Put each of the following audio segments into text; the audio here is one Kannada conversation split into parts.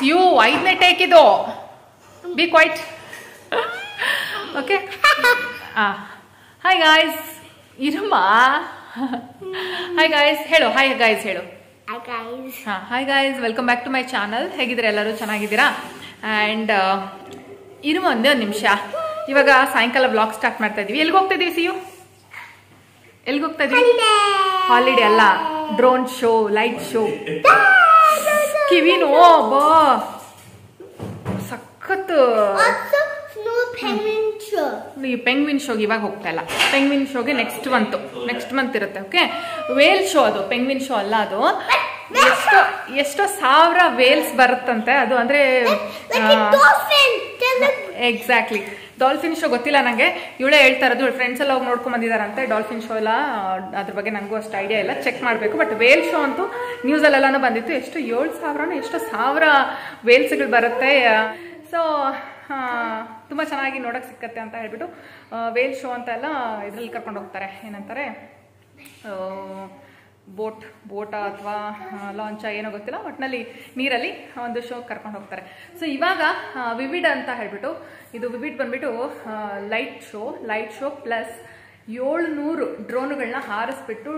ಯು 5ನೇ ಟೇಕ್ ಇದು. Be quiet. Okay. Hi guys. ಇರಮ್ಮ. ಹಾಯ್ ಗಾಯ್ಸ್ ಹೇಳು. ಹಾಯ್ ಗಾಯ್ಸ್ ಹೇಳು. Hi guys, welcome back to my channel. ಹೇಗಿದ್ದೀರಾ ಎಲ್ಲರೂ? ಚೆನ್ನಾಗಿದ್ದೀರಾ? ಆ್ಯಂಡ್ ಇರುವ ಒಂದೇ ಒಂದು ನಿಮಿಷ, ಇವಾಗ ಸಾಯಂಕಾಲ ಬ್ಲಾಗ್ ಸ್ಟಾರ್ಟ್ ಮಾಡ್ತಾ ಇದೀವಿ. ಎಲ್ಲಿಗೆ ಹೋಗ್ತಾ ಇದೀವಿ ಸಿಯು? ಎಲ್ಲಿಗೆ ಹೋಗ್ತಾ ಇದೀವಿ? ಹಾಲಿಡೇ ಅಲ್ಲ, ಡ್ರೋನ್ ಶೋ, ಲೈಟ್ ಶೋ. ಕಿವಿನೋ ಬಾ ಸಖತ್. ಈ ಪೆಂಗ್ವಿನ್ ಶೋಗೆ ಇವಾಗ ಹೋಗ್ತಾ ಇಲ್ಲ. ಪೆಂಗ್ವಿನ್ ಶೋಗೆ ನೆಕ್ಸ್ಟ್ ಮಂತ್ ಇರುತ್ತೆ. ಓಕೆ, ವೇಲ್ ಶೋ ಅದು, ಪೆಂಗ್ವಿನ್ ಶೋ ಅಲ್ಲ ಅದು. ಎಷ್ಟೋ ಸಾವಿರ ವೇಲ್ಸ್ ಬರುತ್ತಂತೆ ಅದು. ಅಂದ್ರೆ ಎಕ್ಸಾಕ್ಟ್ಲಿ ಡಾಲ್ಫಿನ್ ಶೋ ಗೊತ್ತಿಲ್ಲ ನನಗೆ. ಇವಳೇ ಹೇಳ್ತಾ ಇರೋದು, ಇವಳು ಫ್ರೆಂಡ್ಸ್ ಎಲ್ಲ ಹೋಗಿ ನೋಡ್ಕೊಂಡ್ ಬಂದಿದ್ದಾರಂತೆ. ಡಾಲ್ಫಿನ್ ಶೋ ಎಲ್ಲ ಅದ್ರ ಬಗ್ಗೆ ನನಗೂ ಅಷ್ಟು ಐಡಿಯಾ ಇಲ್ಲ, ಚೆಕ್ ಮಾಡಬೇಕು. ಬಟ್ ವೇಲ್ ಶೋ ಅಂತೂ ನ್ಯೂಸಲ್ಲೆಲ್ಲಾನು ಬಂದಿತ್ತು. ಎಷ್ಟು 7,000 ಎಷ್ಟು ಸಾವಿರ ವೇಲ್ಸ್ಗಳು ಬರುತ್ತೆ. ಸೊ ತುಂಬ ಚೆನ್ನಾಗಿ ನೋಡೋಕೆ ಸಿಕ್ಕತ್ತೆ ಅಂತ ಹೇಳ್ಬಿಟ್ಟು ವೇಲ್ ಶೋ ಅಂತ ಎಲ್ಲ ಇದರಲ್ಲಿ ಕರ್ಕೊಂಡು ಹೋಗ್ತಾರೆ. ಏನಂತಾರೆ, ಬೋಟ ಅಥವಾ ಲಾಂಚ ಏನೋ ಗೊತ್ತಿಲ್ಲ, ಒಟ್ಟಿನಲ್ಲಿ ನೀರಲ್ಲಿ ಒಂದು ಶೋ ಕರ್ಕೊಂಡು ಹೋಗ್ತಾರೆ. ಸೊ ಇವಾಗ ವಿವಿಡ್ ಅಂತ ಹೇಳ್ಬಿಟ್ಟು, ಇದು ವಿವಿಡ್ ಬಂದ್ಬಿಟ್ಟು ಲೈಟ್ ಶೋ ಪ್ಲಸ್ 700 ಡ್ರೋನುಗಳನ್ನ ಹಾರಿಸ್ಬಿಟ್ಟು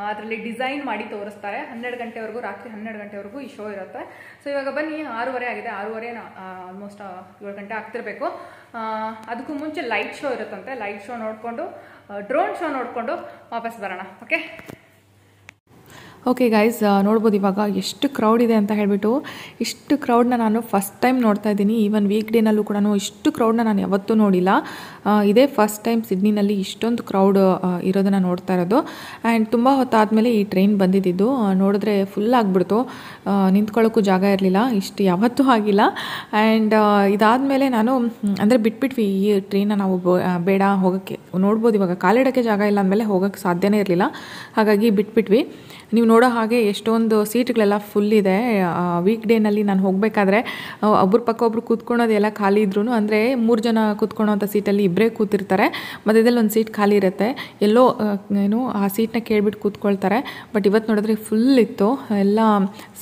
ಅದರಲ್ಲಿ ಡಿಸೈನ್ ಮಾಡಿ ತೋರಿಸ್ತಾರೆ. 12 ಗಂಟೆವರೆಗೂ, ರಾತ್ರಿ 12 ಗಂಟೆವರೆಗೂ ಈ ಶೋ ಇರುತ್ತೆ. ಸೊ ಇವಾಗ ಬನ್ನಿ, 6:30 ಆಗಿದೆ. 6:30 ಆಲ್ಮೋಸ್ಟ್ 7 ಗಂಟೆ ಆಗ್ತಿರ್ಬೇಕು. ಅದಕ್ಕೂ ಮುಂಚೆ ಲೈಟ್ ಶೋ ಇರುತ್ತಂತೆ. ಲೈಟ್ ಶೋ ನೋಡಿಕೊಂಡು, ಡ್ರೋನ್ ಶೋ ನೋಡಿಕೊಂಡು ವಾಪಸ್ ಬರೋಣ. ಓಕೆ ಗೈಸ್, ನೋಡ್ಬೋದು ಇವಾಗ ಎಷ್ಟು ಕ್ರೌಡ್ ಇದೆ ಅಂತ ಹೇಳ್ಬಿಟ್ಟು. ಇಷ್ಟು ಕ್ರೌಡ್ನ ನಾನು ಫಸ್ಟ್ ಟೈಮ್ ನೋಡ್ತಾ ಇದ್ದೀನಿ. ಈವನ್ ವೀಕ್ ಡೇನಲ್ಲೂ ಕೂಡ ಇಷ್ಟು ಕ್ರೌಡ್ನ ನಾನು ಯಾವತ್ತೂ ನೋಡಿಲ್ಲ. ಇದೇ ಫಸ್ಟ್ ಟೈಮ್ ಸಿಡ್ನಿನಲ್ಲಿ ಇಷ್ಟೊಂದು ಕ್ರೌಡ್ ಇರೋದನ್ನು ನೋಡ್ತಾ ಇರೋದು. ಆ್ಯಂಡ್ ತುಂಬ ಹೊತ್ತಾದಮೇಲೆ ಈ ಟ್ರೈನ್ ಬಂದಿದ್ದು. ನೋಡಿದ್ರೆ ಫುಲ್ ಆಗಿಬಿಡ್ತು, ನಿಂತ್ಕೊಳ್ಳೋಕ್ಕೂ ಜಾಗ ಇರಲಿಲ್ಲ. ಇಷ್ಟು ಯಾವತ್ತೂ ಆಗಿಲ್ಲ. ಆ್ಯಂಡ್ ಇದಾದಮೇಲೆ ನಾನು ಅಂದರೆ ಬಿಟ್ಬಿಟ್ವಿ ಈ ಟ್ರೈನ. ನಾವು ಬೇಡ ಹೋಗೋಕ್ಕೆ, ನೋಡ್ಬೋದು ಇವಾಗ ಕಾಲಿಡೋಕ್ಕೆ ಜಾಗ ಇಲ್ಲ ಅಂದಮೇಲೆ ಹೋಗೋಕ್ಕೆ ಸಾಧ್ಯನೇ ಇರಲಿಲ್ಲ. ಹಾಗಾಗಿ ಬಿಟ್ಬಿಟ್ವಿ. ನೀವು ನೋಡೋ ಹಾಗೆ ಎಷ್ಟೊಂದು ಸೀಟ್ಗಳೆಲ್ಲ ಫುಲ್ ಇದೆ. ವೀಕ್ ಡೇನಲ್ಲಿ ನಾನು ಹೋಗಬೇಕಾದ್ರೆ ಒಬ್ಬರು ಪಕ್ಕ ಒಬ್ಬರು ಕೂತ್ಕೊಳ್ಳೋದೆಲ್ಲ ಖಾಲಿ ಇದ್ರೂ, ಅಂದರೆ 3 ಜನ ಕೂತ್ಕೊಳ್ಳೋಂಥ ಸೀಟಲ್ಲಿ ಇಬ್ಬರೇ ಕೂತಿರ್ತಾರೆ. ಮಧ್ಯದಲ್ಲಿ ಒಂದು ಸೀಟ್ ಖಾಲಿ ಇರುತ್ತೆ. ಎಲ್ಲೋ ಆ ಸೀಟ್ನ ಕೇಳಿಬಿಟ್ಟು ಕೂತ್ಕೊಳ್ತಾರೆ. ಬಟ್ ಇವತ್ತು ನೋಡಿದ್ರೆ ಫುಲ್ ಇತ್ತು. ಎಲ್ಲ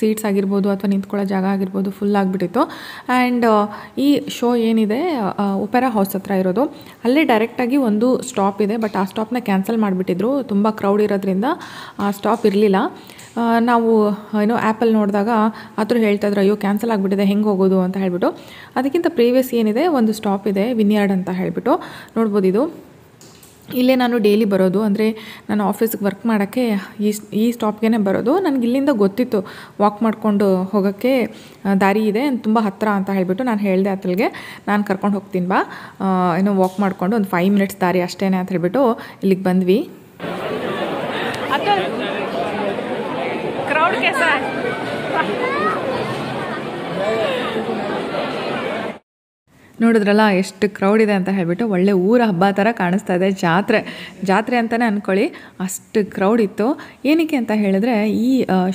ಸೀಟ್ಸ್ ಆಗಿರ್ಬೋದು ಅಥವಾ ನಿಂತ್ಕೊಳ್ಳೋ ಜಾಗ ಆಗಿರ್ಬೋದು ಫುಲ್ ಆಗಿಬಿಟ್ಟಿತ್ತು. ಆ್ಯಂಡ್ ಈ ಶೋ ಏನಿದೆ ಒಪೆರಾ ಹೌಸ್ ಹತ್ರ ಇರೋದು, ಅಲ್ಲೇ ಡೈರೆಕ್ಟಾಗಿ ಒಂದು ಸ್ಟಾಪ್ ಇದೆ. ಬಟ್ ಆ ಸ್ಟಾಪ್ನ ಕ್ಯಾನ್ಸಲ್ ಮಾಡಿಬಿಟ್ಟಿದ್ರು, ತುಂಬ ಕ್ರೌಡ್ ಇರೋದ್ರಿಂದ ಆ ಸ್ಟಾಪ್ ಇರಲಿಲ್ಲ. ನಾವು ಆ್ಯಪಲ್ಲಿ ನೋಡಿದಾಗ ಆದರೂ ಹೇಳ್ತಾಯಿದ್ರು, ಅಯ್ಯೋ ಕ್ಯಾನ್ಸಲ್ ಆಗಿಬಿಟ್ಟಿದೆ, ಹೆಂಗೆ ಹೋಗೋದು ಅಂತ ಹೇಳ್ಬಿಟ್ಟು. ಅದಕ್ಕಿಂತ ಪ್ರೀವಿಯಸ್ ಏನಿದೆ ಒಂದು ಸ್ಟಾಪ್ ಇದೆ, ವಿನ್ಯಾರ್ಡ್ ಅಂತ ಹೇಳ್ಬಿಟ್ಟು. ನೋಡ್ಬೋದು ಇದು ಇಲ್ಲೇ ನಾನು ಡೈಲಿ ಬರೋದು. ಅಂದರೆ ನಾನು ಆಫೀಸ್ಗೆ ವರ್ಕ್ ಮಾಡೋಕ್ಕೆ ಈ ಸ್ಟಾಪ್ಗೆ ಬರೋದು. ನನಗೆ ಇಲ್ಲಿಂದ ಗೊತ್ತಿತ್ತು ವಾಕ್ ಮಾಡಿಕೊಂಡು ಹೋಗೋಕ್ಕೆ ದಾರಿ ಇದೆ, ತುಂಬ ಹತ್ತಿರ ಅಂತ ಹೇಳ್ಬಿಟ್ಟು ನಾನು ಹೇಳಿದೆ ಅತ್ತಲ್ಗೆ, ನಾನು ಕರ್ಕೊಂಡು ಹೋಗ್ತೀನಿ ಬಾ, ವಾಕ್ ಮಾಡಿಕೊಂಡು ಒಂದು 5 ಮಿನಿಟ್ಸ್ ದಾರಿ ಅಷ್ಟೇ ಅಂತ ಹೇಳ್ಬಿಟ್ಟು ಇಲ್ಲಿಗೆ ಬಂದ್ವಿ. क्राउड कैसा है? ನೋಡಿದ್ರಲ್ಲ ಎಷ್ಟು ಕ್ರೌಡ್ ಇದೆ ಅಂತ ಹೇಳ್ಬಿಟ್ಟು. ಒಳ್ಳೆ ಊರ ಹಬ್ಬ ಥರ ಕಾಣಿಸ್ತಾ ಇದೆ. ಜಾತ್ರೆ ಅಂತಲೇ ಅಂದ್ಕೊಳ್ಳಿ, ಅಷ್ಟು ಕ್ರೌಡ್ ಇತ್ತು. ಏನಕ್ಕೆ ಅಂತ ಹೇಳಿದ್ರೆ ಈ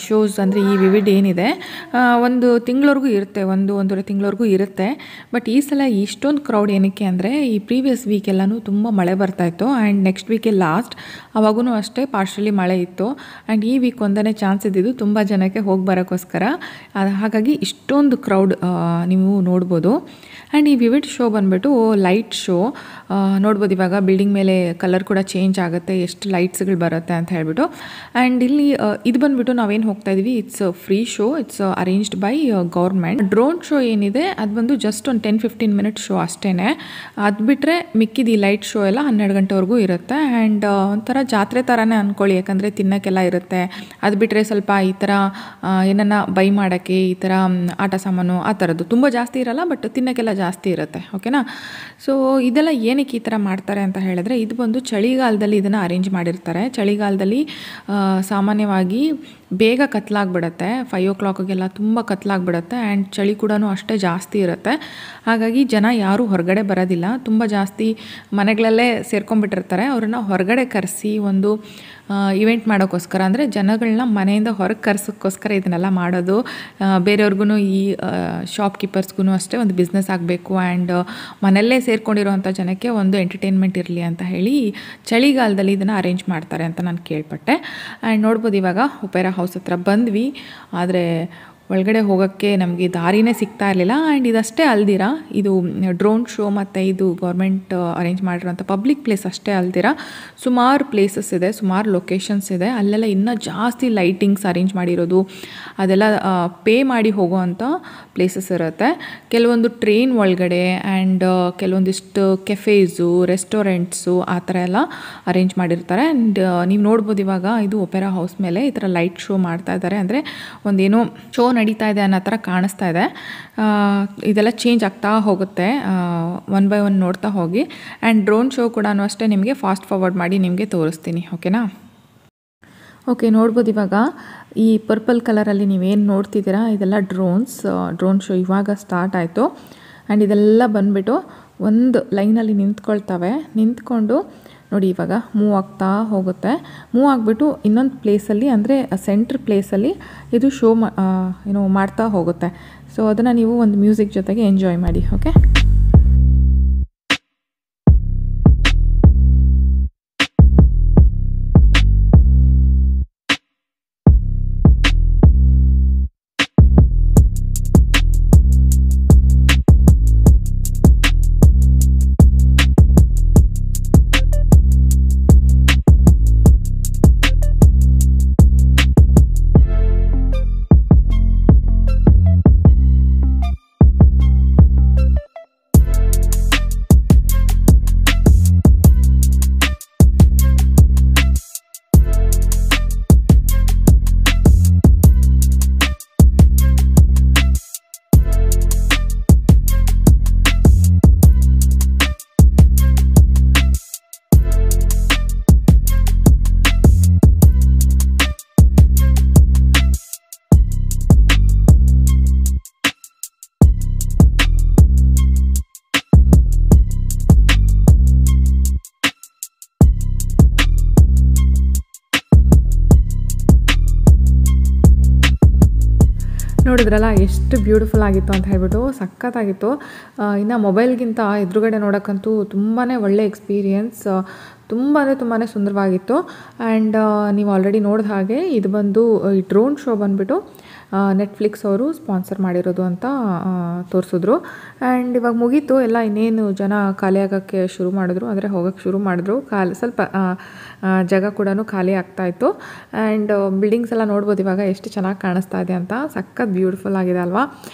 ಶೋಸ್ ಅಂದರೆ ಈ ವಿವಿಡ್ ಏನಿದೆ ಒಂದು ತಿಂಗಳವರೆಗೂ ಇರುತ್ತೆ, ಒಂದೂವರೆ ತಿಂಗಳವರೆಗೂ ಇರುತ್ತೆ. ಬಟ್ ಈ ಸಲ ಇಷ್ಟೊಂದು ಕ್ರೌಡ್ ಏನಕ್ಕೆ ಅಂದರೆ ಈ ಪ್ರೀವಿಯಸ್ ವೀಕೆಲ್ಲನೂ ತುಂಬ ಮಳೆ ಬರ್ತಾಯಿತ್ತು. ಆ್ಯಂಡ್ ನೆಕ್ಸ್ಟ್ ವೀಕೆ ಲಾಸ್ಟ್ ಅವಾಗೂ ಅಷ್ಟೇ ಪಾರ್ಷಲಿ ಮಳೆ ಇತ್ತು. ಆ್ಯಂಡ್ ಈ ವೀಕ್ ಒಂದನೇ ಚಾನ್ಸ್ ಇದ್ದಿದ್ದು ತುಂಬ ಜನಕ್ಕೆ ಹೋಗಿ ಬರೋಕ್ಕೋಸ್ಕರ. ಹಾಗಾಗಿ ಇಷ್ಟೊಂದು ಕ್ರೌಡ್ ನೀವು ನೋಡ್ಬೋದು. ಆ್ಯಂಡ್ ಈ ವಿವಿಡ್ ಶೋ ಬಂದುಬಿಟ್ಟು ಲೈಟ್ ಶೋ. ನೋಡ್ಬೋದು ಇವಾಗ ಬಿಲ್ಡಿಂಗ್ ಮೇಲೆ ಕಲರ್ ಕೂಡ ಚೇಂಜ್ ಆಗುತ್ತೆ, ಎಷ್ಟು ಲೈಟ್ಸ್ಗಳು ಬರುತ್ತೆ ಅಂತ ಹೇಳ್ಬಿಟ್ಟು. ಆ್ಯಂಡ್ ಇಲ್ಲಿ ಇದು ಬಂದುಬಿಟ್ಟು ನಾವೇನು ಹೋಗ್ತಾ ಇದ್ದೀವಿ, it's free show, it's arranged by government. Drone show ಏನಿದೆ ಅದು ಬಂದು ಜಸ್ಟ್ ಒಂದು 10-15 ಮಿನಿಟ್ಸ್ ಶೋ ಅಷ್ಟೇ. ಅದು ಬಿಟ್ಟರೆ ಮಿಕ್ಕಿದ ಈ ಲೈಟ್ ಶೋ ಎಲ್ಲ 12 ಗಂಟೆವರೆಗೂ ಇರುತ್ತೆ. ಆ್ಯಂಡ್ ಒಂಥರ ಜಾತ್ರೆ ಥರನೇ ಅಂದ್ಕೊಳ್ಳಿ, ಯಾಕಂದರೆ ತಿನ್ನೋಕ್ಕೆಲ್ಲ ಇರುತ್ತೆ. ಅದು ಬಿಟ್ಟರೆ ಸ್ವಲ್ಪ ಈ ಥರ ಏನನ್ನ ಬೈ ಮಾಡೋಕ್ಕೆ ಈ ಥರ ಆಟ ಸಾಮಾನು ಆ ಥರದ್ದು ತುಂಬ ಜಾಸ್ತಿ ಇರಲ್ಲ, ಬಟ್ ತಿನ್ನೋಕ್ಕೆಲ್ಲ ಜಾಸ್ತಿ ಇರುತ್ತೆ. ಓಕೆನಾ? ಸೊ ಇದೆಲ್ಲ ಏನಕ್ಕೆ ಈ ಥರ ಮಾಡ್ತಾರೆ ಅಂತ ಹೇಳಿದ್ರೆ, ಇದು ಬಂದು ಚಳಿಗಾಲದಲ್ಲಿ ಇದನ್ನು ಅರೇಂಜ್ ಮಾಡಿರ್ತಾರೆ. ಚಳಿಗಾಲದಲ್ಲಿ ಸಾಮಾನ್ಯವಾಗಿ ಬೇಗ ಕತ್ಲಾಗ್ಬಿಡುತ್ತೆ, 5 o'clockಗೆಲ್ಲ ತುಂಬ ಕತ್ಲಾಗ್ಬಿಡುತ್ತೆ. ಆ್ಯಂಡ್ ಚಳಿ ಕೂಡ ಅಷ್ಟೇ ಜಾಸ್ತಿ ಇರುತ್ತೆ. ಹಾಗಾಗಿ ಜನ ಯಾರೂ ಹೊರಗಡೆ ಬರೋದಿಲ್ಲ, ತುಂಬ ಜಾಸ್ತಿ ಮನೆಗಳಲ್ಲೇ ಸೇರ್ಕೊಂಡ್ಬಿಟ್ಟಿರ್ತಾರೆ. ಅವ್ರನ್ನ ಹೊರಗಡೆ ಕರೆಸಿ ಒಂದು ಇವೆಂಟ್ ಮಾಡೋಕ್ಕೋಸ್ಕರ, ಅಂದರೆ ಜನಗಳನ್ನ ಮನೆಯಿಂದ ಹೊರಗೆ ಕರ್ಸೋಕ್ಕೋಸ್ಕರ ಇದನ್ನೆಲ್ಲ ಮಾಡೋದು. ಬೇರೆಯವ್ರಿಗೂ ಈ ಶಾಪ್ ಕೀಪರ್ಸ್ಗೂ ಅಷ್ಟೇ ಒಂದು ಬಿಸ್ನೆಸ್ ಆಗಬೇಕು. ಆ್ಯಂಡ್ ಮನೆಯಲ್ಲೇ ಸೇರ್ಕೊಂಡಿರೋವಂಥ ಜನಕ್ಕೆ ಒಂದು ಎಂಟರ್ಟೈನ್ಮೆಂಟ್ ಇರಲಿ ಅಂತ ಹೇಳಿ ಚಳಿಗಾಲದಲ್ಲಿ ಇದನ್ನು ಅರೇಂಜ್ ಮಾಡ್ತಾರೆ ಅಂತ ನಾನು ಕೇಳ್ಪಟ್ಟೆ. ಆ್ಯಂಡ್ ನೋಡ್ಬೋದು ಇವಾಗ ಒಪೆರಾ ಹೌಸ್ ಹತ್ರ ಬಂದ್ವಿ. ಆದರೆ ಒಳಗಡೆ ಹೋಗೋಕ್ಕೆ ನಮಗೆ ದಾರಿನೇ ಸಿಗ್ತಾ ಇರಲಿಲ್ಲ. ಆ್ಯಂಡ್ ಇದಷ್ಟೇ ಅಲ್ದಿರ, ಇದು ಡ್ರೋನ್ ಶೋ ಮತ್ತು ಇದು ಗೌರ್ಮೆಂಟ್ ಅರೇಂಜ್ ಮಾಡಿರೋಂಥ ಪಬ್ಲಿಕ್ ಪ್ಲೇಸ್ ಅಷ್ಟೇ ಅಲ್ದಿರ ಸುಮಾರು ಪ್ಲೇಸಸ್ ಇದೆ, ಸುಮಾರು ಲೊಕೇಶನ್ಸ್ ಇದೆ. ಅಲ್ಲೆಲ್ಲ ಇನ್ನೂ ಜಾಸ್ತಿ ಲೈಟಿಂಗ್ಸ್ ಅರೇಂಜ್ ಮಾಡಿರೋದು, ಅದೆಲ್ಲ ಪೇ ಮಾಡಿ ಹೋಗೋವಂಥ ಪ್ಲೇಸಸ್ ಇರುತ್ತೆ. ಕೆಲವೊಂದು ಟ್ರೈನ್ ಒಳಗಡೆ ಆ್ಯಂಡ್ ಕೆಲವೊಂದಿಷ್ಟು ಕೆಫೇಸು, ರೆಸ್ಟೋರೆಂಟ್ಸು ಆ ಥರ ಎಲ್ಲ ಅರೇಂಜ್ ಮಾಡಿರ್ತಾರೆ. ಆ್ಯಂಡ್ ನೀವು ನೋಡ್ಬೋದು ಇವಾಗ ಇದು ಒಪೆರಾ ಹೌಸ್ ಮೇಲೆ ಈ ಥರ ಲೈಟ್ ಶೋ ಮಾಡ್ತಾ ಇದ್ದಾರೆ. ಅಂದರೆ ಒಂದೇನೋ ಶೋ ನಡೀತಾ ಇದೆ ಅನ್ನೋ ಥರ ಕಾಣಿಸ್ತಾ ಇದೆ. ಇದೆಲ್ಲ ಚೇಂಜ್ ಆಗ್ತಾ ಹೋಗುತ್ತೆ ಒನ್ ಬೈ ಒನ್ ನೋಡ್ತಾ ಹೋಗಿ. ಆ್ಯಂಡ್ ಡ್ರೋನ್ ಶೋ ಕೂಡ ಅಷ್ಟೇ ನಿಮಗೆ ಫಾಸ್ಟ್ ಫಾರ್ವರ್ಡ್ ಮಾಡಿ ನಿಮಗೆ ತೋರಿಸ್ತೀನಿ, ಓಕೆನಾ? ಓಕೆ, ನೋಡ್ಬೋದು ಇವಾಗ ಈ ಪರ್ಪಲ್ ಕಲರಲ್ಲಿ ನೀವೇನು ನೋಡ್ತಿದ್ದೀರಾ ಇದೆಲ್ಲ ಡ್ರೋನ್ ಶೋ ಇವಾಗ ಸ್ಟಾರ್ಟ್ ಆಯಿತು. ಆ್ಯಂಡ್ ಇದೆಲ್ಲ ಬಂದುಬಿಟ್ಟು ಒಂದು ಲೈನಲ್ಲಿ ನಿಂತ್ಕೊಂಡು ನೋಡಿ ಇವಾಗ ಮೂವ್ ಆಗ್ತಾ ಹೋಗುತ್ತೆ. ಮೂವ್ ಆಗಿಬಿಟ್ಟು ಇನ್ನೊಂದು ಪ್ಲೇಸಲ್ಲಿ, ಅಂದರೆ ಸೆಂಟ್ರ್ ಪ್ಲೇಸಲ್ಲಿ ಇದು ಶೋ ಮಾಡ್ತಾ ಹೋಗುತ್ತೆ. ಸೊ ಅದನ್ನು ನೀವು ಒಂದು ಮ್ಯೂಸಿಕ್ ಜೊತೆಗೆ ಎಂಜಾಯ್ ಮಾಡಿ, ಓಕೆ? ನೋಡಿದ್ರಲ್ಲ ಎಷ್ಟು ಬ್ಯೂಟಿಫುಲ್ ಆಗಿತ್ತು ಅಂತ ಹೇಳ್ಬಿಟ್ಟು, ಸಖತ್ತಾಗಿತ್ತು. ಇನ್ನು ಮೊಬೈಲ್ಗಿಂತ ಎದುರುಗಡೆ ನೋಡೋಕ್ಕಂತೂ ತುಂಬಾ ಒಳ್ಳೆ ಎಕ್ಸ್ಪೀರಿಯೆನ್ಸ್, ತುಂಬಾ ಸುಂದರವಾಗಿತ್ತು. ಆ್ಯಂಡ್ ನೀವು ಆಲ್ರೆಡಿ ನೋಡಿದ ಹಾಗೆ ಇದು ಬಂದು ಈ ಡ್ರೋನ್ ಶೋ ಬಂದುಬಿಟ್ಟು ನೆಟ್ಫ್ಲಿಕ್ಸ್ ಅವರು ಸ್ಪಾನ್ಸರ್ ಮಾಡಿರೋದು ಅಂತ ತೋರಿಸಿದ್ರು. ಆ್ಯಂಡ್ ಇವಾಗ ಮುಗೀತು ಎಲ್ಲ, ಇನ್ನೇನು ಜನ ಖಾಲಿ ಆಗೋಕ್ಕೆ ಶುರು ಮಾಡಿದ್ರು, ಅಂದರೆ ಹೋಗೋಕ್ಕೆ ಶುರು ಮಾಡಿದ್ರು. ಸ್ವಲ್ಪ ಜಾಗ ಕೂಡ ಖಾಲಿ ಆಗ್ತಾಯಿತ್ತು. ಆ್ಯಂಡ್ ಬಿಲ್ಡಿಂಗ್ಸ್ ಎಲ್ಲ ನೋಡ್ಬೋದು ಇವಾಗ ಎಷ್ಟು ಚೆನ್ನಾಗಿ ಕಾಣಿಸ್ತಾ ಇದೆ ಅಂತ, ಸಖತ್ ಬ್ಯೂಟಿಫುಲ್ ಆಗಿದೆ ಅಲ್ವಾ?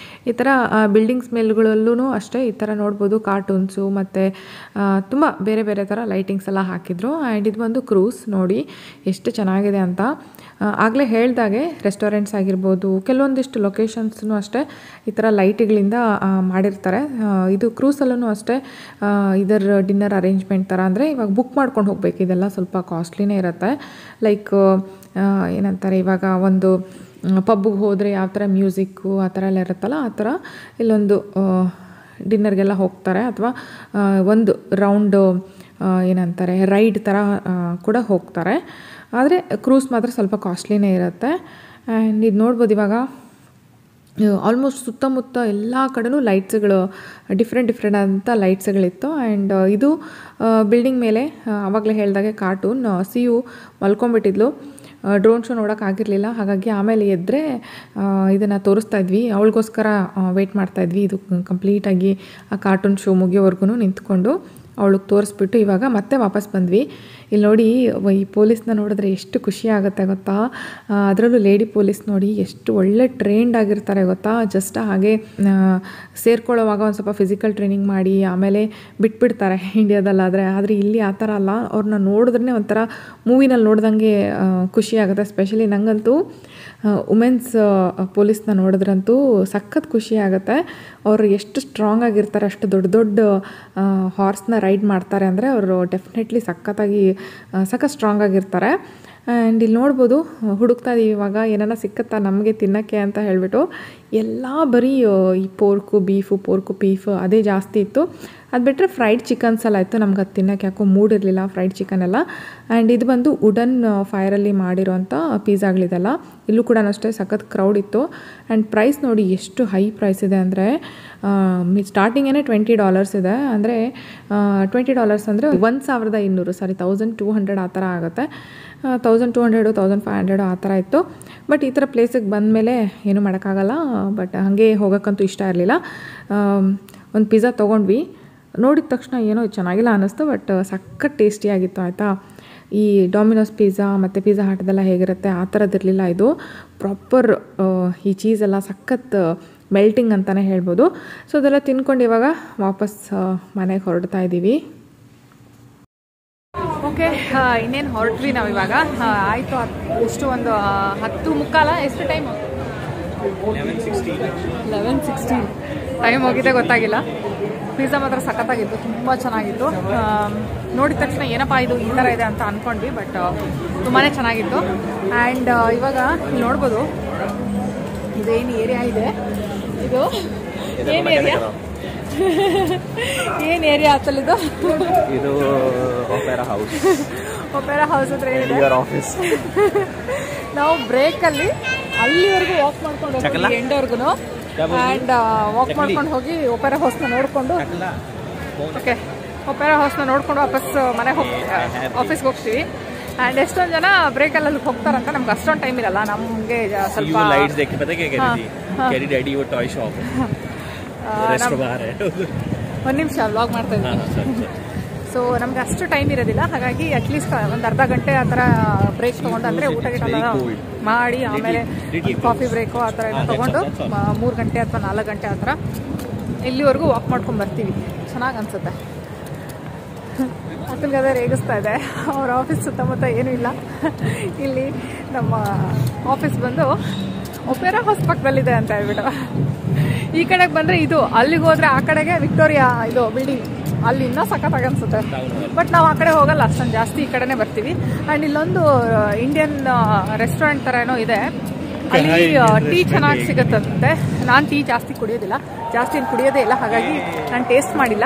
ಈ ಥರ ಬಿಲ್ಡಿಂಗ್ಸ್ ಮೇಲ್ಗಳಲ್ಲೂ ಅಷ್ಟೇ ಈ ಥರ ನೋಡ್ಬೋದು ಕಾರ್ಟೂನ್ಸು ಮತ್ತು ತುಂಬ ಬೇರೆ ಬೇರೆ ಥರ ಲೈಟಿಂಗ್ಸ್ ಎಲ್ಲ ಹಾಕಿದ್ರು. ಆ್ಯಂಡ್ ಇದು ಒಂದು ಕ್ರೂಸ್, ನೋಡಿ ಎಷ್ಟು ಚೆನ್ನಾಗಿದೆ ಅಂತ. ಆಗಲೇ ಹೇಳ್ದಾಗೆ ರೆಸ್ಟೋರೆಂಟ್ಸ್ ಆಗಿರ್ಬೋದು, ಕೆಲವೊಂದಿಷ್ಟು ಲೊಕೇಶನ್ಸ್ನು ಅಷ್ಟೇ ಈ ಥರ ಲೈಟ್ಗಳಿಂದ ಮಾಡಿರ್ತಾರೆ. ಇದು ಕ್ರೂಸಲ್ಲೂ ಅಷ್ಟೇ ಇದರ ಡಿನ್ನರ್ ಅರೇಂಜ್ಮೆಂಟ್ ಥರ, ಅಂದರೆ ಇವಾಗ ಬುಕ್ ಮಾಡ್ಕೊಂಡು ಹೋಗ್ಬೇಕು, ಇದೆಲ್ಲ ಸ್ವಲ್ಪ ಕಾಸ್ಟ್ಲಿನೇ ಇರುತ್ತೆ. ಲೈಕ್ ಏನಂತಾರೆ, ಇವಾಗ ಒಂದು ಪಬ್ಬಿಗೆ ಹೋದರೆ ಯಾವ ಥರ ಮ್ಯೂಸಿಕ್ಕು ಆ ಥರ ಎಲ್ಲ ಇರುತ್ತಲ್ಲ, ಆ ಥರ ಇಲ್ಲೊಂದು ಡಿನ್ನರ್ಗೆಲ್ಲ ಹೋಗ್ತಾರೆ. ಅಥವಾ ಒಂದು ರೌಂಡು ಏನಂತಾರೆ ರೈಡ್ ಥರ ಕೂಡ ಹೋಗ್ತಾರೆ. ಆದರೆ ಕ್ರೂಸ್ ಮಾತ್ರ ಸ್ವಲ್ಪ ಕಾಸ್ಟ್ಲಿನೇ ಇರುತ್ತೆ. ಆ್ಯಂಡ್ ಇದು ನೋಡ್ಬೋದು ಇವಾಗ ಆಲ್ಮೋಸ್ಟ್ ಸುತ್ತಮುತ್ತ ಎಲ್ಲ ಕಡೆನೂ ಲೈಟ್ಸ್ಗಳು ಡಿಫ್ರೆಂಟ್ ಅಂತ ಲೈಟ್ಸ್ಗಳಿತ್ತು. ಆ್ಯಂಡ್ ಇದು ಬಿಲ್ಡಿಂಗ್ ಮೇಲೆ ಆವಾಗಲೇ ಹೇಳಿದಾಗೆ ಕಾರ್ಟೂನ್ ಸಿಯು ಮಲ್ಕೊಂಡ್ಬಿಟ್ಟಿದ್ಲು, ಡ್ರೋನ್ ಶೋ ನೋಡೋಕ್ಕಾಗಿರಲಿಲ್ಲ. ಹಾಗಾಗಿ ಆಮೇಲೆ ಎದ್ದರೆ ಇದನ್ನು ತೋರಿಸ್ತಾ ಇದ್ವಿ, ಅವಳಿಗೋಸ್ಕರ ವೆಯ್ಟ್ ಮಾಡ್ತಾಯಿದ್ವಿ. ಇದು ಕಂಪ್ಲೀಟಾಗಿ ಆ ಕಾರ್ಟೂನ್ ಶೋ ಮುಗಿಯೋವರೆಗೂ ನಿಂತ್ಕೊಂಡು ಅವಳಿಗೆ ತೋರಿಸ್ಬಿಟ್ಟು ಇವಾಗ ಮತ್ತೆ ವಾಪಸ್ ಬಂದ್ವಿ. ಇಲ್ಲಿ ನೋಡಿ ಈ ಪೊಲೀಸ್ನ ನೋಡಿದ್ರೆ ಎಷ್ಟು ಖುಷಿ ಆಗುತ್ತೆ ಗೊತ್ತಾ? ಅದರಲ್ಲೂ ಲೇಡಿ ಪೊಲೀಸ್ ನೋಡಿ ಎಷ್ಟು ಒಳ್ಳೆ ಟ್ರೈನ್ಡ್ ಆಗಿರ್ತಾರೆ ಗೊತ್ತಾ? ಜಸ್ಟ್ ಹಾಗೆ ಸೇರ್ಕೊಳ್ಳೋವಾಗ ಒಂದು ಸ್ವಲ್ಪ ಫಿಸಿಕಲ್ ಟ್ರೈನಿಂಗ್ ಮಾಡಿ ಆಮೇಲೆ ಬಿಟ್ಬಿಡ್ತಾರೆ ಇಂಡಿಯಾದಲ್ಲಾದರೆ. ಆದರೆ ಇಲ್ಲಿ ಆ ಥರ ಅಲ್ಲ, ಅವ್ರನ್ನ ನೋಡಿದ್ರೆ ಒಂಥರ ಮೂವಿನಲ್ಲಿ ನೋಡ್ದಂಗೆ ಖುಷಿ ಆಗುತ್ತೆ. ಸ್ಪೆಷಲಿ ನನಗಂತೂ ವುಮೆನ್ಸ್ ಪೊಲೀಸ್ನ ನೋಡಿದ್ರಂತೂ ಸಖತ್ ಖುಷಿ ಆಗುತ್ತೆ. ಅವರು ಎಷ್ಟು ಸ್ಟ್ರಾಂಗ್ ಆಗಿರ್ತಾರೆ, ಅಷ್ಟು ದೊಡ್ಡ ಹಾರ್ಸ್ನ ರೈಡ್ ಮಾಡ್ತಾರೆ ಅಂದರೆ ಅವರು ಡೆಫಿನೆಟ್ಲಿ ಸಖತ್ ಸ್ಟ್ರಾಂಗ್ ಆಗಿರ್ತಾರೆ. ಆ್ಯಂಡ್ ಇಲ್ಲಿ ನೋಡ್ಬೋದು ಹುಡುಕ್ತಾ ಇದೀವಿ ಇವಾಗ ಏನನ್ನ ಸಿಕ್ಕತ್ತಾ ನಮಗೆ ತಿನ್ನೋಕ್ಕೆ ಅಂತ ಹೇಳಿಬಿಟ್ಟು. ಎಲ್ಲ ಬರೀ ಈ ಪೋರ್ಕು ಬೀಫ್ ಅದೇ ಜಾಸ್ತಿ ಇತ್ತು. ಅದು ಬಿಟ್ಟರೆ ಫ್ರೈಡ್ ಚಿಕನ್ಸ್ ಎಲ್ಲ ಇತ್ತು. ನಮ್ಗೆ ಅದು ತಿನ್ನೋಕ್ಕೆ ಯಾಕೋ ಮೂಡ್ ಇರಲಿಲ್ಲ ಫ್ರೈಡ್ ಚಿಕನ್ ಎಲ್ಲ. ಆ್ಯಂಡ್ ಇದು ಬಂದು ವುಡನ್ ಫೈರಲ್ಲಿ ಮಾಡಿರೋಂಥ ಪಿಜ್ಜಾಗಳಿದೆಲ್ಲ. ಇಲ್ಲೂ ಕೂಡ ಅಷ್ಟೇ ಸಖತ್ ಕ್ರೌಡ್ ಇತ್ತು. ಆ್ಯಂಡ್ ಪ್ರೈಸ್ ನೋಡಿ ಎಷ್ಟು ಹೈ ಪ್ರೈಸ್ ಇದೆ ಅಂದರೆ ಸ್ಟಾರ್ಟಿಂಗೇ $20 ಇದೆ. ಅಂದರೆ $20 ಅಂದರೆ 1200 ಆ ಥರ ಆಗುತ್ತೆ. 1200 1500 ಆ ಥರ ಇತ್ತು. ಬಟ್ ಈ ಥರ ಪ್ಲೇಸಿಗೆ ಬಂದಮೇಲೆ ಏನೂ ಮಾಡೋಕ್ಕಾಗಲ್ಲ. ಬಟ್ ಹಾಗೆ ಹೋಗೋಕ್ಕಂತೂ ಇಷ್ಟ ಇರಲಿಲ್ಲ. ಒಂದು ಪಿಜ್ಜಾ ತೊಗೊಂಡ್ವಿ. ನೋಡಿದ ತಕ್ಷಣ ಏನೋ ಚೆನ್ನಾಗಿಲ್ಲ ಅನ್ನಿಸ್ತು, ಬಟ್ ಸಖತ್ ಟೇಸ್ಟಿಯಾಗಿತ್ತು ಆಯಿತಾ. ಈ ಡಾಮಿನೋಸ್ ಪಿಜ್ಜಾ ಮತ್ತು ಪಿಜ್ಜಾ ಹಟ್ದೆಲ್ಲ ಹೇಗಿರುತ್ತೆ ಆ ಥರದ್ದಿರಲಿಲ್ಲ ಇದು. ಪ್ರಾಪರ್ ಈ ಚೀಸೆಲ್ಲ ಸಖತ್ ಮೆಲ್ಟಿಂಗ್ ಅಂತಲೇ ಹೇಳ್ಬೋದು. ಸೊ ಅದೆಲ್ಲ ತಿನ್ಕೊಂಡು ಇವಾಗ ವಾಪಸ್ ಮನೆಗೆ ಹೊರಡ್ತಾ ಇದ್ದೀವಿ. ಓಕೆ, ಇನ್ನೇನು ಹೊರಟ್ವಿ ನಾವು ಇವಾಗ. ಆಯಿತು, ಎಷ್ಟು ಒಂದು 10:15 ಎಷ್ಟು ಟೈಮು? 11:16 ಟೈಮ್ ಹೋಗಿದೆ ಗೊತ್ತಾಗಿಲ್ಲ. ಪಿಜ್ಜಾ ಮಾತ್ರ ಸಖತ್ತಾಗಿತ್ತು, ತುಂಬ ಚೆನ್ನಾಗಿತ್ತು. ನೋಡಿದ ತಕ್ಷಣ ಏನಪ್ಪ ಇದು ಈ ಥರ ಇದೆ ಅಂತ ಅಂದ್ಕೊಂಡ್ವಿ, ಬಟ್ ತುಂಬಾ ಚೆನ್ನಾಗಿತ್ತು. ಆ್ಯಂಡ್ ಇವಾಗ ಇಲ್ಲಿ ನೋಡ್ಬೋದು ಇದೇನು ಏರಿಯಾ ಇದೆ, ಇದು ಏನು ಏರಿಯಾ ಏನು ಏರಿಯಾ ಆತಲ್ಲಿದು? ಇದು ಒಪೆರಾ ಹೌಸ್. ಒಪೆರಾ ಹೌಸ್ ಹತ್ರ ಏನಿದೆ ಆಫೀಸ್. ನಾವು ಬ್ರೇಕಲ್ಲಿ ಅಲ್ಲಿವರೆಗೂ ವಾಕ್ ಮಾಡ್ಕೊಂಡು ಹೋಗ್ತೀವಿ ಎಂಡವರೆಗೂ. ಆ್ಯಂಡ್ ವಾಕ್ ಮಾಡ್ಕೊಂಡು ಹೋಗಿ ಒಪೆರಾ ಹೌಸ್ನ ನೋಡಿಕೊಂಡು, ಓಕೆ, ಒಪೆರಾ ಹೌಸ್ನ ನೋಡ್ಕೊಂಡು ವಾಪಸ್ ಮನೆಗೆ ಆಫೀಸ್ಗೆ ಹೋಗ್ತೀವಿ. ಆ್ಯಂಡ್ ಎಷ್ಟೊಂದು ಜನ ಬ್ರೇಕಲ್ಲಿ ಅಲ್ಲಿ ಹೋಗ್ತಾರಂತ. ನಮ್ಗೆ ಅಷ್ಟೊಂದು ಟೈಮ್ ಇರಲ್ಲ, ನಮಗೆ ಸ್ವಲ್ಪ ಒಂದು ನಿಮಿಷ ವ್ಲಾಗ್ ಮಾಡ್ತಾ ಇದ್ದೀವಿ. ಸೊ ನಮ್ಗೆ ಅಷ್ಟು ಟೈಮ್ ಇರೋದಿಲ್ಲ, ಹಾಗಾಗಿ ಅಟ್ಲೀಸ್ಟ್ ಒಂದು ಅರ್ಧ ಗಂಟೆ ಆ ಥರ ಬ್ರೇಕ್ ತೊಗೊಂಡು, ಅಂದರೆ ಊಟ ಗಿಟ ಮಾಡಿ ಆಮೇಲೆ ಕಾಫಿ ಬ್ರೇಕು ಆ ಥರ ಎಲ್ಲ ತೊಗೊಂಡು 3 ಗಂಟೆ ಅಥವಾ 4 ಗಂಟೆ ಆ ಥರ ಇಲ್ಲಿವರೆಗೂ ವಾಕ್ ಮಾಡ್ಕೊಂಡು ಬರ್ತೀವಿ. ಚೆನ್ನಾಗಿ ಅನಿಸುತ್ತೆ. ಅತುಲ್ಗದ ರೇಗಿಸ್ತಾ ಇದೆ, ಅವ್ರ ಆಫೀಸ್ ಸುತ್ತಮುತ್ತ ಏನೂ ಇಲ್ಲ. ಇಲ್ಲಿ ನಮ್ಮ ಆಫೀಸ್ ಬಂದು ಒಪೆರಾ ಹೌಸ್ ಪಕ್ಕದಲ್ಲಿದೆ ಅಂತ ಹೇಳ್ಬಿಟ್ಟು. ಈ ಕಡೆಗೆ ಬಂದರೆ ಇದು, ಅಲ್ಲಿಗೆ ಹೋದರೆ ಆ ಕಡೆಗೆ ವಿಕ್ಟೋರಿಯಾ ಇದು ಬಿಲ್ಡಿಂಗ್, ಅಲ್ಲಿ ಇನ್ನೂ ಸಖತ್ತಾಗಿ ಅನಿಸುತ್ತೆ. ಬಟ್ ನಾವು ಆ ಕಡೆ ಹೋಗಲ್ಲ ಅಷ್ಟೊಂದು ಜಾಸ್ತಿ, ಈ ಕಡೆನೇ ಬರ್ತೀವಿ. ಆ್ಯಂಡ್ ಇಲ್ಲೊಂದು ಇಂಡಿಯನ್ ರೆಸ್ಟೋರೆಂಟ್ ಥರ ಏನೋ ಇದೆ, ಅಲ್ಲಿ ಟೀ ಚೆನ್ನಾಗಿ ಸಿಗುತ್ತಂತೆ. ನಾನು ಟೀ ಜಾಸ್ತಿ ಕುಡಿಯೋದಿಲ್ಲ, ಜಾಸ್ತಿ ಏನು ಕುಡಿಯೋದೇ ಇಲ್ಲ, ಹಾಗಾಗಿ ನಾನು ಟೇಸ್ಟ್ ಮಾಡಿಲ್ಲ.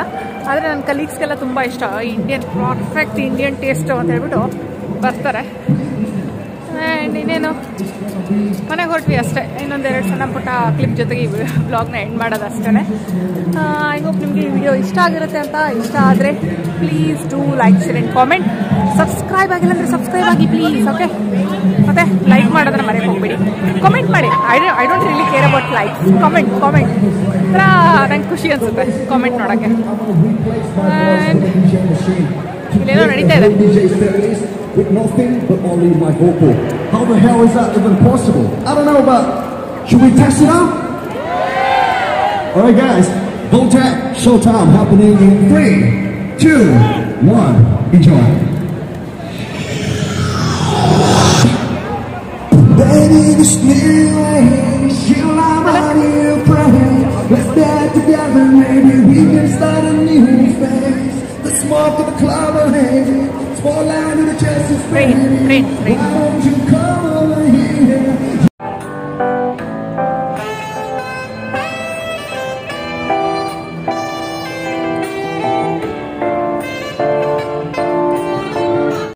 ಆದರೆ ನನ್ನ ಕಲೀಗ್ಸ್ಗೆಲ್ಲ ತುಂಬ ಇಷ್ಟ, ಇಂಡಿಯನ್ ಪರ್ಫೆಕ್ಟ್ ಇಂಡಿಯನ್ ಟೇಸ್ಟು ಅಂತ ಹೇಳ್ಬಿಟ್ಟು ಬರ್ತಾರೆ. ಆ್ಯಂಡ್ ಇನ್ನೇನು ಮನೆಗೆ ಹೊರಟ್ವಿ ಅಷ್ಟೇ. ಇನ್ನೊಂದೆರಡು ಸಣ್ಣ ಪುಟ್ಟ ಕ್ಲಿಪ್ ಜೊತೆಗೆ ಈ ಬ್ಲಾಗ್ನ ಎಂಡ್ ಮಾಡೋದು ಅಷ್ಟೇ. ಐ ಹೋಪ್ ನಿಮಗೆ ಈ ವಿಡಿಯೋ ಇಷ್ಟ ಆಗಿರುತ್ತೆ ಅಂತ. ಇಷ್ಟ ಆದರೆ please do like, share and comment. Subscribe ಆಗಿಲ್ಲ ಅಂದರೆ ಸಬ್ಸ್ಕ್ರೈಬ್ ಆಗಿ ಪ್ಲೀಸ್, ಓಕೆ. ಮತ್ತು ಲೈಕ್ ಮಾಡೋದನ್ನ ಮರೆಯಕ್ಕೆ ಹೋಗ್ಬೇಡಿ. ಕಾಮೆಂಟ್ ಮಾಡಿ. I don't really care about likes. Comment ಒಂಥರ ನಂಗೆ ಖುಷಿ ಅನಿಸುತ್ತೆ ಕಾಮೆಂಟ್ ನೋಡೋಕ್ಕೆ. ಆ್ಯಂಡ್ ಇಲ್ಲೇನೋ ನಡೀತಾ ಇದೆ. With nothing but only my vocal. How the hell is that even possible? I don't know, but should we test it out? Alright guys, Voltec Showtime happening in 3, 2, 1, enjoy. Baby, this new way, you are my new friend. Let's get together, maybe we can start a new phase. The smoke of the cloud of haze. Fall out of the chest is rain. Why don't you come